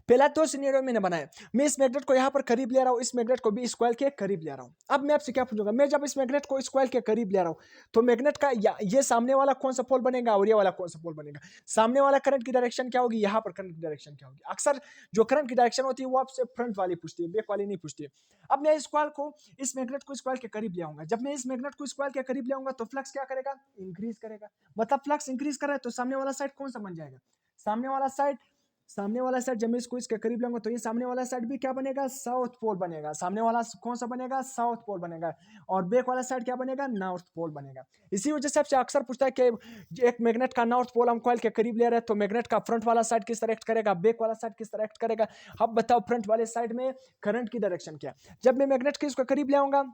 पहला तो सिनेरियो मैंने बनाया, मैं इस मैग्नेट को यहाँ पर करीब ले रहा हूँ, इस मैग्नेट को भी इस कॉइल के करीब ले रहा हूँ। अब मैं आपसे क्या पूछूंगा, मैं जब इस मैग्नेट को इस कॉइल के करीब ले रहा हूँ, तो मैग्नेट का ये सामने वाला कौन सा पोल बनेगा और ये वाला कौन सा पोल बनेगा। सामने वाला करंट की डायरेक्शन क्या होगी, यहाँ पर करंट की डायरेक्शन क्या होगी। अक्सर जो करंट की डायरेक्शन होती है वो आपसे फ्रंट वाली पूछती है, बैक वाली नहीं पूछती है। अब मैं इस कॉइल को, इस मैग्नेट को इस कॉइल के करीब ले आऊंगा। जब मैं इस मैग्नेट को इस कॉइल के करीब ले आऊंगा, तो फ्लक्स क्या करेगा, इंक्रीज करेगा। मतलब फ्लक्स इंक्रीज कर रहा है, तो सामने वाला साइड कौन सा बन जाएगा, सामने वाला साइड जब मैं इसको इसके करीब लाऊंगा, तो ये सामने वाला साइड भी क्या बनेगा, साउथ पोल बनेगा। सामने वाला कौन सा बनेगा, साउथ पोल बनेगा, और बैक वाला साइड क्या बनेगा, नॉर्थ पोल बनेगा। इसी वजह से आपसे अक्सर पूछता है कि एक मैग्नेट का नॉर्थ पोल हम कॉइल के करीब ले रहे हैं, तो मैग्नेट का फ्रंट वाला साइड किस तरह एक्ट करेगा, बैक वाला साइड किस तरह एक्ट करेगा। अब बताओ फ्रंट वाले साइड में करंट की डायरेक्शन क्या। जब मैं मैग्नेट के इसको करीब ले आऊंगा,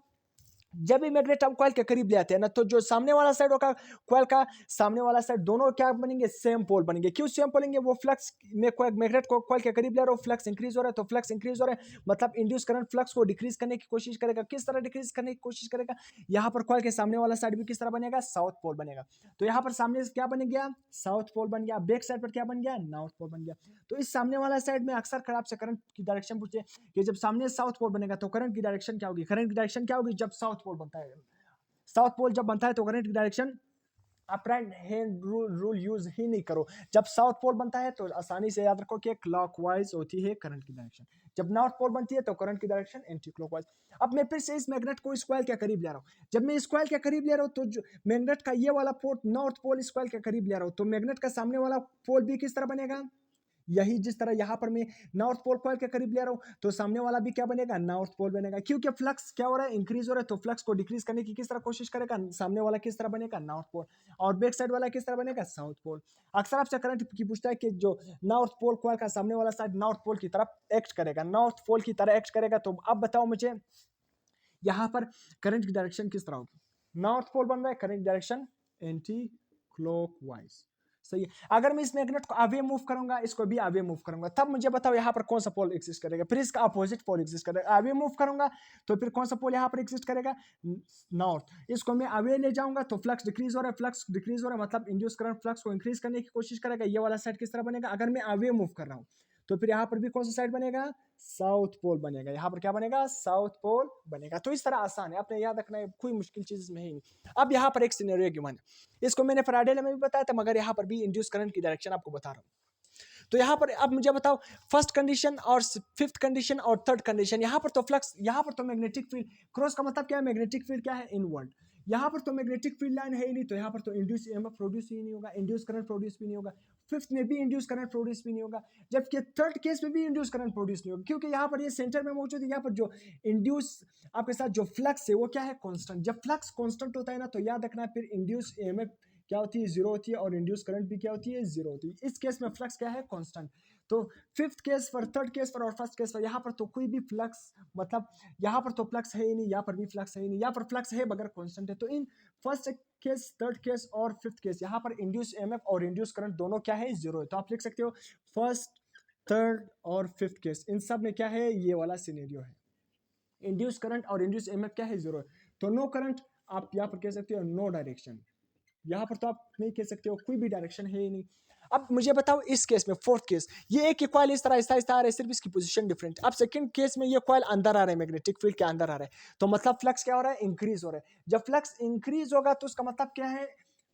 जब भी मैग्नेट हम कॉइल के करीब ले आते हैं ना, तो जो सामने वाला साइड होगा कॉइल का, सामने वाला साइड, दोनों क्या बनेंगे, सेम पोल बनेंगे। क्यों सेम पोल बनेंगे, वो फ्लक्स में मैग्नेट को कॉइल के करीब ले रहा हूं, फ्लक्स इंक्रीज हो रहा है, तो फ्लक्स इंक्रीज हो रहा है, मतलब इंड्यूस करंट फ्लक्स को डिक्रीज करने की कोशिश करेगा। किस तरह डिक्रीज करने की कोशिश करेगा, यहाँ पर कॉइल के सामने वाला साइड भी किस तरह बनेगा, साउथ पोल बनेगा। तो यहाँ पर सामने से क्या बन गया, साउथ पोल बन गया, बैक साइड पर क्या बन गया, नॉर्थ पोल बन गया। तो इस सामने वाला साइड में अक्सर खराब से करंट की डायरेक्शन पूछे कि जब सामने साउथ पोल बनेगा तो करंट की डायरेक्शन क्या होगी, करंट की डायरेक्शन क्या होगी जब साउथ पोल बनता है। साउथ पोल जब बनता है तो करंट की डायरेक्शन आप राइट हैंड रूल यूज ही नहीं करो। जब साउथ पोल बनता है तो आसानी से याद रखो कि क्लॉकवाइज होती है करंट की डायरेक्शन, जब नॉर्थ पोल बनती है तो करंट की डायरेक्शन एंटी क्लॉकवाइज। अब मैं फिर से इस मैग्नेट को इस कॉइल के करीब ले रहा हूँ, जब मैं इस कॉइल के करीब ले रहा हूँ तो जो मैग्नेट का ये वाला पोल नॉर्थ पोल इस कॉइल के करीब ले रहा हूँ, तो मैग्नेट का सामने वाला पोल भी किस तरह बनेगा, यही जिस तरह यहाँ पर मैं नॉर्थ पोल कॉइल के करीब ले रहा हूँ तो सामने वाला भी क्या बनेगा, नॉर्थ पोल बनेगा। क्योंकि फ्लक्स क्या हो रहा है, इंक्रीज हो रहा है, तो फ्लक्स को डिक्रीज करने की किस तरह कोशिश करेगा, सामने वाला किस तरह बनेगा, नॉर्थ पोल, और बैक साइड वाला किस तरह बनेगा, साउथ पोल। अक्सर आपसे करंट की पूछता है कि जो नॉर्थ पोल कॉइल का सामने वाला साइड नॉर्थ पोल की तरफ एक्ट करेगा, नॉर्थ पोल की तरह एक्ट करेगा, तो अब बताओ मुझे यहाँ पर करंट की डायरेक्शन किस तरह होगी, नॉर्थ पोल बन रहा है, करंट डायरेक्शन एंटी क्लॉकवाइज। सही है। अगर मैं इस मैग्नेट को अवे मूव करूंगा, इसको भी अवे मूव करूंगा, तब मुझे बताओ यहाँ पर कौन सा पोल एग्जिस्ट करेगा, फिर इसका अपोजिट पोल एग्जिस्ट करेगा। अवे मूव करूंगा तो फिर कौन सा पोल यहाँ पर एग्जिस्ट करेगा, नॉर्थ। इसको मैं अवे ले जाऊंगा तो फ्लक्स डिक्रीज हो रहा है, फ्लक्स डिक्रीज हो रहा है मतलब इंड्यूस करंट फ्लक्स को इंक्रीज करने की कोशिश करेगा। ये वाला साइड किस तरह बनेगा, अगर मैं अवे मूव कर रहा हूँ तो फिर यहाँ पर भी कौन सा साइड बनेगा, साउथ पोल बनेगा। यहाँ पर क्या बनेगा, साउथ पोल बनेगा। तो इस तरह आसान है, आपने याद रखना है, कोई मुश्किल चीज इसमें है नहीं। अब यहाँ पर एक सिनेरियो गिवन है, इसको मैंने फैराडे लॉ में भी बताया था, मगर यहाँ पर भी इंड्यूस करंट की डायरेक्शन आपको बता रहा हूँ। तो यहाँ पर अब मुझे बताओ फर्स्ट कंडीशन और फिफ्थ कंडीशन और थर्ड कंडीशन, यहाँ पर तो फ्लक्स, यहाँ पर तो मैग्नेटिक फील्ड क्रॉस का मतलब क्या है, मैग्नेटिक फील्ड क्या है, इनवर्ड। यहाँ पर तो मैग्नेटिक फील्ड लाइन है ही नहीं, तो यहाँ पर तो इंड्यूस ईएमएफ प्रोड्यूस ही नहीं होगा, इंड्यूस करंट प्रोड्यूस भी नहीं होगा, फिफ्थ में भी इंड्यूस करंट प्रोड्यूस भी नहीं होगा, जबकि थर्ड केस में भी इंड्यूस करंट प्रोड्यूस नहीं होगा, क्योंकि यहाँ पर ये सेंटर में मौजूद है। यहाँ पर जो इंड्यूस आपके साथ जो फ्लक्स है वो क्या है, कांस्टेंट। जब फ्लक्स कांस्टेंट होता है ना तो याद रखना फिर इंड्यूस ईएमएफ क्या होती है, जीरो होती है, और इंड्यूस करंट भी क्या होती है, जीरो होती है। इस केस में फ्लक्स क्या है, कांस्टेंट। तो फिफ्थ केस पर, थर्ड केस पर और फर्स्ट केस पर यहाँ पर तो कोई भी फ्लक्स, मतलब यहाँ पर तो फ्लक्स है ही नहीं, यहाँ पर भी फ्लक्स है ही नहीं, यहाँ पर फ्लक्स है मगर कांस्टेंट है। तो in first case, third case और फिफ्थ केस यहाँ पर इंड्यूस ईएमएफ और इंड्यूस करंट दोनों क्या है, जीरो है। तो आप लिख सकते हो फर्स्ट, थर्ड और फिफ्थ केस, इन सब में क्या है, ये वाला सिनेरियो है, इंड्यूस करंट और इंड्यूस ईएमएफ क्या है, जीरो है। तो नो करंट आप यहाँ पर कह सकते हो, नो डायरेक्शन। यहाँ पर तो आप नहीं कह सकते हो, कोई भी डायरेक्शन है ही नहीं। अब मुझे बताओ इस केस में, फोर्थ केस, ये एक कॉइल इस तरह आहिस्ता आहिस्ता आ रहा है, सिर्फ इसकी पोजीशन डिफरेंट। अब सेकंड केस में ये कॉइल अंदर आ रहा है, मैग्नेटिक फील्ड के अंदर आ रहा है, तो मतलब फ्लक्स क्या हो रहा है, इंक्रीज हो रहा है। जब फ्लक्स इंक्रीज होगा तो उसका मतलब क्या है,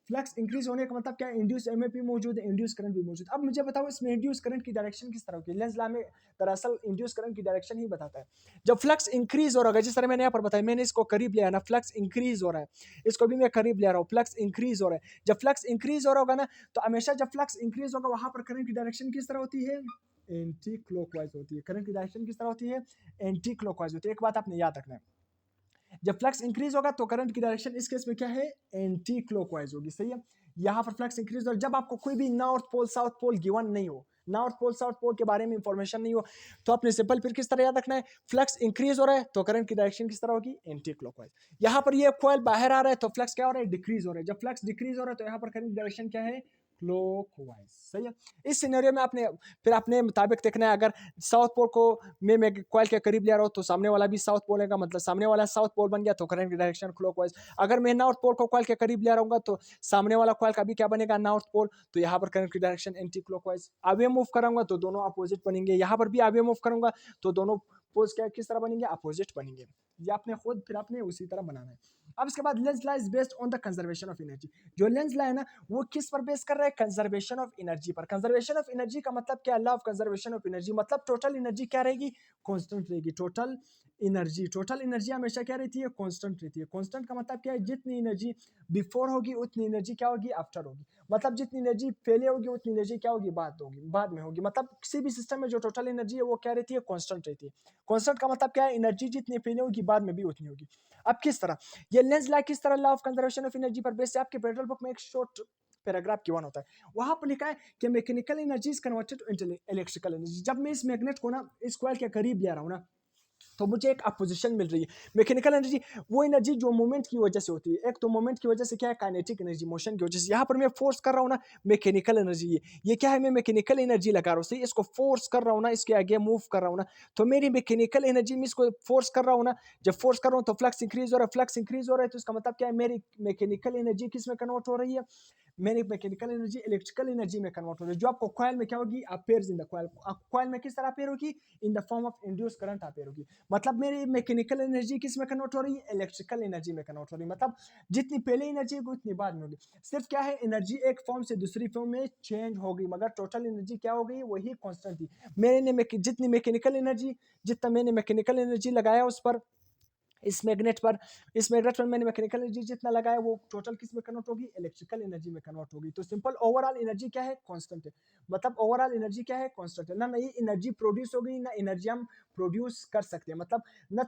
फ्लक्स इंक्रीज होने का मतलब क्या है, इंड्यूस एमएफ भी मौजूद है, इंड्यूस करंट भी मौजूद है। अब मुझे बताओ इसमें इंड्यूस करंट की डायरेक्शन किस तरह की, लेंज लॉ में दरअसल इंड्यूस करंट की डायरेक्शन ही बताता है। जब फ्लक्स इंक्रीज हो रहा है, जिस तरह मैंने यहाँ पर बताया, मैंने इसको करीब लिया ना, फ्लक्स इंक्रीज हो रहा है, इसको भी मैं करीब ले रहा हूँ, फ्लक्स इंक्रीज हो रहा है। जब फ्लक्स इंक्रीज हो रहा होगा ना, तो हमेशा जब फ्लक्स इंक्रीज होगा वहां पर करंट की डायरेक्शन किस तरह होती है, एंटी क्लॉकवाइज होती है। करंट की डायरेक्शन किस तरह होती है, एंटी क्लॉकवाइज होती है। एक बात आपने याद रखना है, जब फ्लक्स इंक्रीज होगा तो करंट की डायरेक्शन इस केस में क्या है, एंटी क्लॉकवाइज होगी। सही है। यहाँ पर फ्लक्स इंक्रीज और जब आपको कोई भी north pole south pole given नहीं हो, नॉर्थ पोल साउथ पोल के बारे में इंफॉर्मेशन नहीं हो, तो अपने सिंपल फिर किस तरह याद रखना है, फ्लक्स इंक्रीज हो रहा है तो करंट की डायरेक्शन किस तरह होगी, एंटी क्लॉकवाइज। यहाँ पर ये कॉइल बाहर आ रहा है तो फ्लक्स क्या हो रहा है, डिक्रीज हो रहा है। जब फ्लक्स डिक्रीज हो रहा है तो यहाँ पर करंट की डायरेक्शन क्या है, क्लॉकवाइज। सही है। इस सिनेरियो में आपने फिर अपने मुताबिक देखना है, अगर साउथ पोल को मैं कॉइल के करीब ले रहा हूँ तो सामने वाला भी साउथ पोल है, मतलब सामने वाला साउथ पोल बन गया तो करंट की डायरेक्शन क्लॉकवाइज। अगर मैं नॉर्थ पोल को कॉइल के करीब ले रहा हूँ तो सामने वाला कॉइल का भी क्या बनेगा, नॉर्थ पोल, तो यहाँ पर करंट की डायरेक्शन एंटी क्लॉकवाइज। आगे मूव करूंगा तो दोनों अपोजिट बनेंगे, यहाँ पर भी आगे मूव करूंगा तो दोनों पोल्स क्या किस तरह बनेंगे, अपोजिट बनेंगे। ये आपने खुद फिर आपने उसी तरह बनाना है। अब इसके बाद Lenz law is based on the conservation of energy. जो लेंस लॉ है ना वो किस पर बेस कर रहा है, कंजर्वेशन ऑफ एनर्जी पर। कंजर्वेशन ऑफ एनर्जी का मतलब क्या, law of conservation of energy मतलब टोटल एनर्जी क्या रहेगी, कांस्टेंट रहेगी। टोटल एनर्जी हमेशा क्या रहती है, कांस्टेंट रहती है। कांस्टेंट का मतलब क्या है, जितनी एनर्जी बिफोर होगी उतनी एनर्जी क्या होगी, आफ्टर होगी। मतलब जितनी एनर्जी पहले होगी उतनी एनर्जी क्या होगी, बाद में होगी। मतलब किसी भी सिस्टम में जो टोटल एनर्जी है वो क्या रहती है, कांस्टेंट रहती है। कांस्टेंट का मतलब क्या है, एनर्जी जितनी पहले होगी बाद में भी उतनी होगी। अब किस तरह ये लेंस लॉ किस तरह, law of conservation of energy पर बेस है। आपके पेट्रोल बुक में एक शॉर्ट पैराग्राफ गिवन होता है, वहां पर लिखा है कि mechanical energy is converted to electrical energy. जब मैं इस मैग्नेट को ना इस कॉइल के करीब ले रहा हूं ना तो मुझे एक अपोजिशन मिल रही है। मैकेनिकल एनर्जी वो एनर्जी जो मोमेंट की वजह से होती है, एक तो मोमेंट की वजह से क्या है, काइनेटिक एनर्जी मोशन की वजह से। यहाँ पर मैं फोर्स कर रहा हूँ ना, मैकेनिकल एनर्जी ये क्या है, मैं मैकेनिकल एनर्जी लगा रहा हूँ। सही, इसको फोर्स कर रहा हूँ ना, इसके आगे मूव कर रहा हूँ ना, तो मेरी मैकेनिकल एनर्जी में इसको फोर्स कर रहा हूँ ना, जब फोर्स कर रहा हूँ तो फ्लक्स इंक्रीज हो रहा है, फ्लक्स इंक्रीज हो रहा है तो इसका मतलब क्या है, मेरी मैकेनिकल एनर्जी किस में कन्वर्ट हो रही है, मेरी मैकेनिकल एनर्जी इलेक्ट्रिकल एनर्जी में कन्वर्ट हो रही है, जो आपको कॉइल में क्या होगी, appears in the coil. Coil में किस तरह अपेयर होगी, in the form of induce current appear होगी। मतलब मेरी मैकेनिकल एनर्जी किस में कन्वर्ट हो रही है, इलेक्ट्रिकल एनर्जी में कन्वर्ट हो रही है। मतलब जितनी पहले एनर्जी होगी उतनी बाद में होगी। सिर्फ क्या है, एनर्जी एक फॉर्म से दूसरी फॉर्म में चेंज होगी, मगर टोटल एनर्जी क्या हो गई, वही कांस्टेंट थी। मैंने जितनी मैकेनिकल एनर्जी, जितना मैंने मैकेनिकल एनर्जी लगाया उस पर, इस मैग्नेट पर मैंने मैकेनिकल एनर्जी जितना लगाया वो टोटल किस में कन्वर्ट होगी, इलेक्ट्रिकल एनर्जी में कन्वर्ट होगी। तो सिंपल ओवरऑल एनर्जी क्या है, कांस्टेंट है। मतलब ओवरऑल एनर्जी क्या है, कांस्टेंट है। ना नई एनर्जी प्रोड्यूस होगी, ना एनर्जी हम प्रोड्यूस कर सकते हैं। मतलब न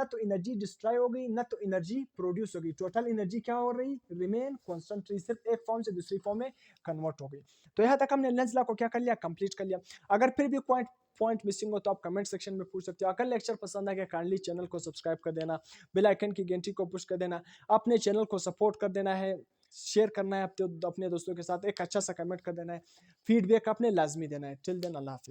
तो एनर्जी डिस्ट्रॉय होगी, ना तो एनर्जी प्रोड्यूस होगी। टोटल एनर्जी क्या हो रही, रिमेन कांस्टेंट, सिर्फ एक फॉर्म से दूसरी फॉर्म में कन्वर्ट हो गई। तो यहाँ तक हमने लेंस लॉ को क्या कर लिया, कंप्लीट कर लिया। अगर फिर भी पॉइंट मिसिंग हो तो आप कमेंट सेक्शन में पूछ सकते हो। अगर लेक्चर पसंद आ गया काइंडली चैनल को सब्सक्राइब कर देना, बेल आइकन की घंटी को पुश कर देना, अपने चैनल को सपोर्ट कर देना है, शेयर करना है अपने दोस्तों के साथ, एक अच्छा सा कमेंट कर देना है, फीडबैक अपने लाजमी देना है। टिल देन अल्लाह हाफिज।